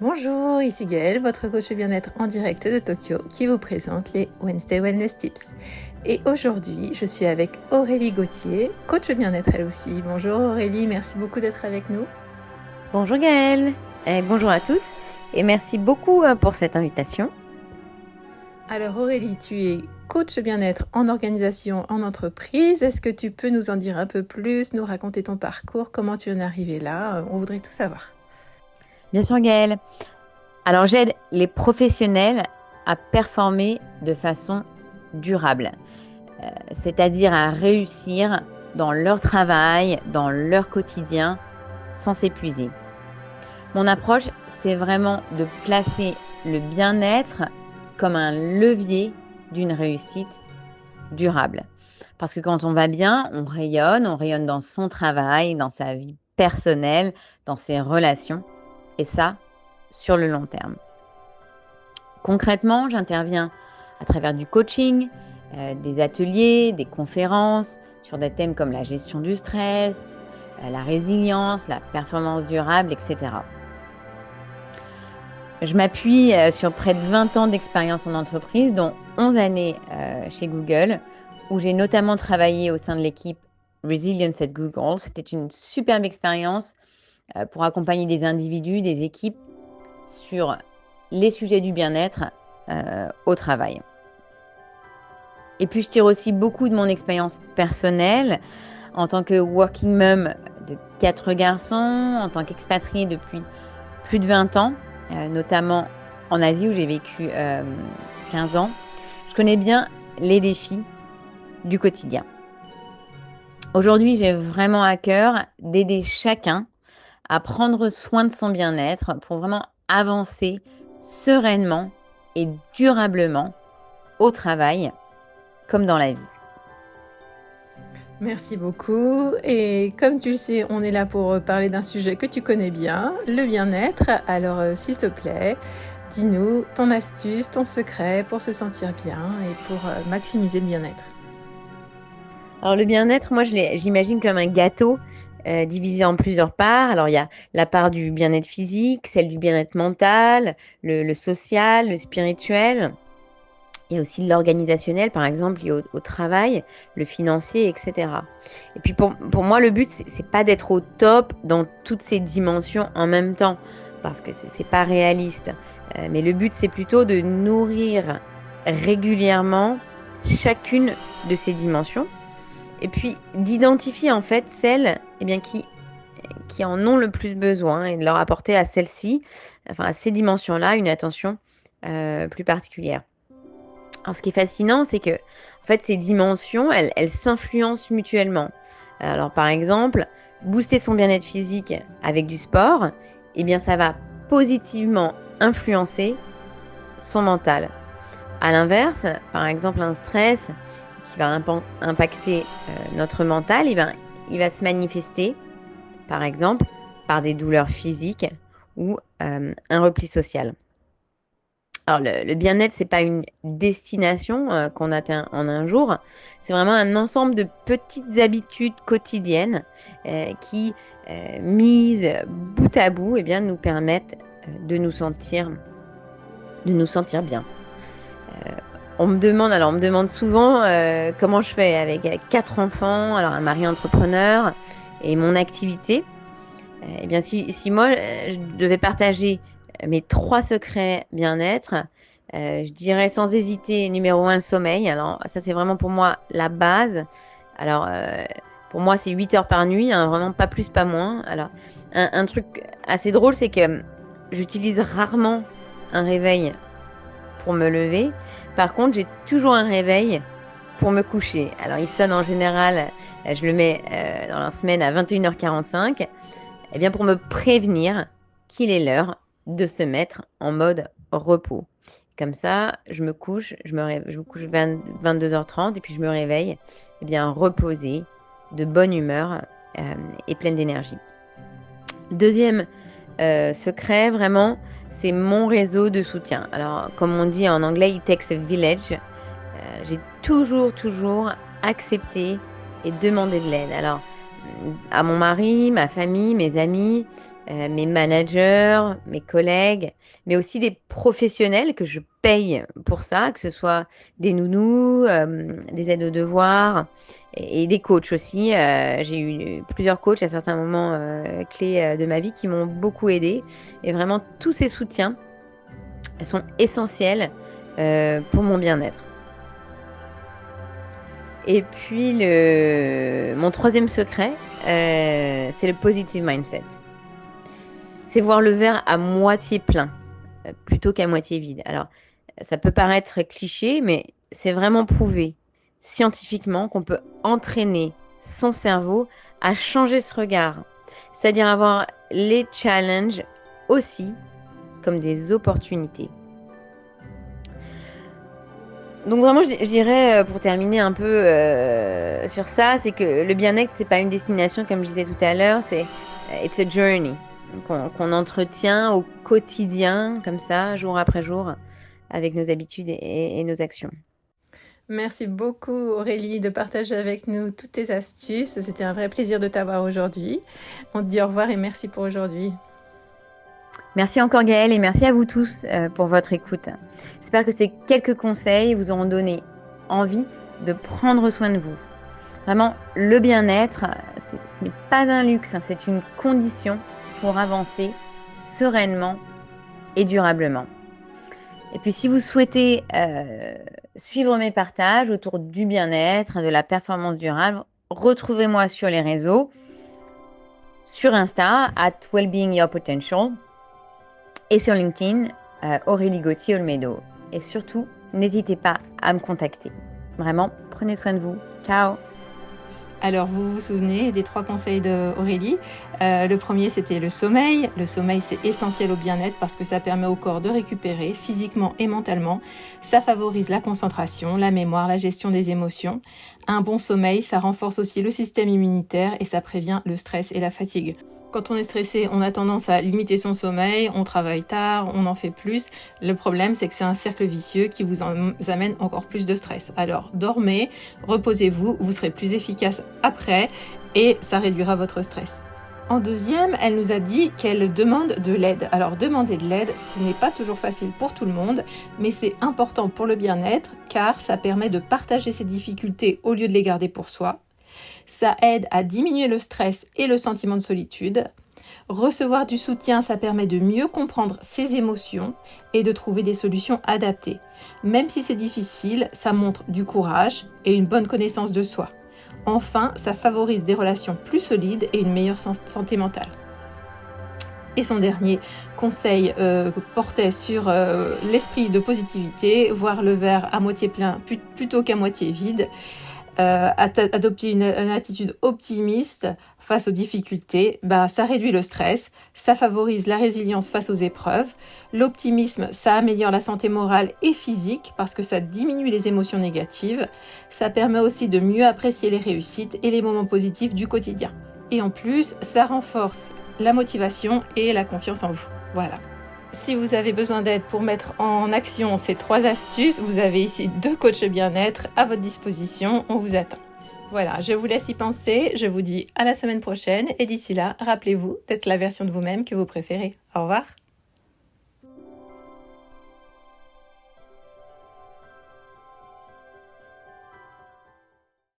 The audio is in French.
Bonjour, ici Gaëlle, votre coach bien-être en direct de Tokyo qui vous présente les Wednesday Wellness Tips. Et aujourd'hui, je suis avec Aurélie Gauthier, coach bien-être elle aussi. Bonjour Aurélie, merci beaucoup d'être avec nous. Bonjour Gaëlle, et bonjour à tous et merci beaucoup pour cette invitation. Alors Aurélie, tu es coach bien-être en organisation, en entreprise. Est-ce que tu peux nous en dire un peu plus, nous raconter ton parcours, comment tu en es arrivée là? On voudrait tout savoir. Bien sûr Gaëlle. Alors j'aide les professionnels à performer de façon durable, c'est-à-dire à réussir dans leur travail, dans leur quotidien, sans s'épuiser. Mon approche, c'est vraiment de placer le bien-être comme un levier d'une réussite durable. Parce que quand on va bien, on rayonne dans son travail, dans sa vie personnelle, dans ses relations, et ça, sur le long terme. Concrètement, j'interviens à travers du coaching, des ateliers, des conférences sur des thèmes comme la gestion du stress, la résilience, la performance durable, etc. Je m'appuie sur près de 20 ans d'expérience en entreprise, dont 11 années chez Google, où j'ai notamment travaillé au sein de l'équipe Resilience at Google. C'était une superbe expérience pour accompagner des individus, des équipes sur les sujets du bien-être au travail. Et puis, je tire aussi beaucoup de mon expérience personnelle en tant que working mom de 4 garçons, en tant qu'expatriée depuis plus de 20 ans, notamment en Asie où j'ai vécu 15 ans. Je connais bien les défis du quotidien. Aujourd'hui, j'ai vraiment à cœur d'aider chacun à prendre soin de son bien-être pour vraiment avancer sereinement et durablement au travail comme dans la vie. Merci beaucoup. Et comme tu le sais, on est là pour parler d'un sujet que tu connais bien, le bien-être. Alors, s'il te plaît, dis-nous ton astuce, ton secret pour se sentir bien et pour maximiser le bien-être. Alors le bien-être, moi j'imagine comme un gâteau divisé en plusieurs parts. Alors il y a la part du bien-être physique, celle du bien-être mental, le social, le spirituel. Il y a aussi l'organisationnel, par exemple, lié au travail, le financier, etc. Et puis pour moi, le but, c'est pas d'être au top dans toutes ces dimensions en même temps, parce que c'est pas réaliste. Mais le but, c'est plutôt de nourrir régulièrement chacune de ces dimensions, et puis d'identifier en fait celles qui en ont le plus besoin et de leur apporter à celles-ci, enfin à ces dimensions-là, une attention plus particulière. Alors, ce qui est fascinant, c'est que en fait, ces dimensions, elles s'influencent mutuellement. Alors, par exemple, booster son bien-être physique avec du sport, eh bien, ça va positivement influencer son mental. À l'inverse, par exemple, un stress qui va impacter notre mental, il va se manifester, par exemple, par des douleurs physiques ou un repli social. Alors, le bien-être, c'est pas une destination qu'on atteint en un jour. C'est vraiment un ensemble de petites habitudes quotidiennes qui, mises bout à bout, eh bien, nous permettent de nous sentir bien. On me demande souvent comment je fais avec 4 enfants, alors un mari entrepreneur et mon activité. Eh bien, si moi, je devais partager mes 3 secrets bien-être, je dirais sans hésiter, numéro 1, le sommeil. Alors ça, c'est vraiment pour moi la base. Alors, pour moi, c'est 8 heures par nuit, hein, vraiment pas plus, pas moins. Alors, un truc assez drôle, c'est que j'utilise rarement un réveil pour me lever. Par contre, j'ai toujours un réveil pour me coucher. Alors, il sonne en général, je le mets dans la semaine à 21h45. Eh bien, pour me prévenir qu'il est l'heure de se mettre en mode repos. Comme ça, je me couche, je me couche 22h30 et puis je me réveille, eh bien, reposée, de bonne humeur et pleine d'énergie. Deuxième secret, vraiment, c'est mon réseau de soutien. Alors, comme on dit en anglais, it takes a village. J'ai toujours accepté et demandé de l'aide. Alors, à mon mari, ma famille, mes amis, mes managers, mes collègues, mais aussi des professionnels que je paye pour ça, que ce soit des nounous, des aides aux devoirs et des coachs aussi. J'ai eu plusieurs coachs à certains moments clés de ma vie qui m'ont beaucoup aidée. Et vraiment, tous ces soutiens sont essentiels pour mon bien-être. Et puis, mon troisième secret, c'est le positive mindset. C'est voir le verre à moitié plein plutôt qu'à moitié vide. Alors, ça peut paraître cliché, mais c'est vraiment prouvé scientifiquement qu'on peut entraîner son cerveau à changer ce regard. C'est-à-dire avoir les challenges aussi comme des opportunités. Donc vraiment, je dirais, pour terminer un peu sur ça, c'est que le bien-être, c'est pas une destination, comme je disais tout à l'heure, c'est it's a journey qu'on entretient au quotidien, comme ça, jour après jour, avec nos habitudes et nos actions. Merci beaucoup Aurélie de partager avec nous toutes tes astuces. C'était un vrai plaisir de t'avoir aujourd'hui. On te dit au revoir et merci pour aujourd'hui. Merci encore Gaëlle et merci à vous tous pour votre écoute. J'espère que ces quelques conseils vous auront donné envie de prendre soin de vous. Vraiment, le bien-être, ce n'est pas un luxe, c'est une condition pour avancer sereinement et durablement. Et puis si vous souhaitez suivre mes partages autour du bien-être, de la performance durable, retrouvez-moi sur les réseaux, sur Insta, @wellbeingyourpotential, et sur LinkedIn, Aurélie Gauthier Olmedo. Et surtout, n'hésitez pas à me contacter. Vraiment, prenez soin de vous. Ciao! Alors, vous vous souvenez des 3 conseils d'Aurélie. Le premier, c'était le sommeil. Le sommeil, c'est essentiel au bien-être parce que ça permet au corps de récupérer physiquement et mentalement. Ça favorise la concentration, la mémoire, la gestion des émotions. Un bon sommeil, ça renforce aussi le système immunitaire et ça prévient le stress et la fatigue. Quand on est stressé, on a tendance à limiter son sommeil, on travaille tard, on en fait plus. Le problème, c'est que c'est un cercle vicieux qui vous amène encore plus de stress. Alors, dormez, reposez-vous, vous serez plus efficace après et ça réduira votre stress. En deuxième, elle nous a dit qu'elle demande de l'aide. Alors, demander de l'aide, ce n'est pas toujours facile pour tout le monde, mais c'est important pour le bien-être car ça permet de partager ses difficultés au lieu de les garder pour soi. Ça aide à diminuer le stress et le sentiment de solitude. Recevoir du soutien, ça permet de mieux comprendre ses émotions et de trouver des solutions adaptées. Même si c'est difficile, ça montre du courage et une bonne connaissance de soi. Enfin, ça favorise des relations plus solides et une meilleure santé mentale. Et son dernier conseil portait sur l'esprit de positivité, voir le verre à moitié plein plutôt qu'à moitié vide. Adopter une attitude optimiste face aux difficultés, ça réduit le stress, ça favorise la résilience face aux épreuves. L'optimisme, ça améliore la santé morale et physique parce que ça diminue les émotions négatives. Ça permet aussi de mieux apprécier les réussites et les moments positifs du quotidien. Et en plus, ça renforce la motivation et la confiance en vous. Voilà. Si vous avez besoin d'aide pour mettre en action ces 3 astuces, vous avez ici 2 coachs bien-être à votre disposition. On vous attend. Voilà, je vous laisse y penser. Je vous dis à la semaine prochaine. Et d'ici là, rappelez-vous d'être la version de vous-même que vous préférez. Au revoir.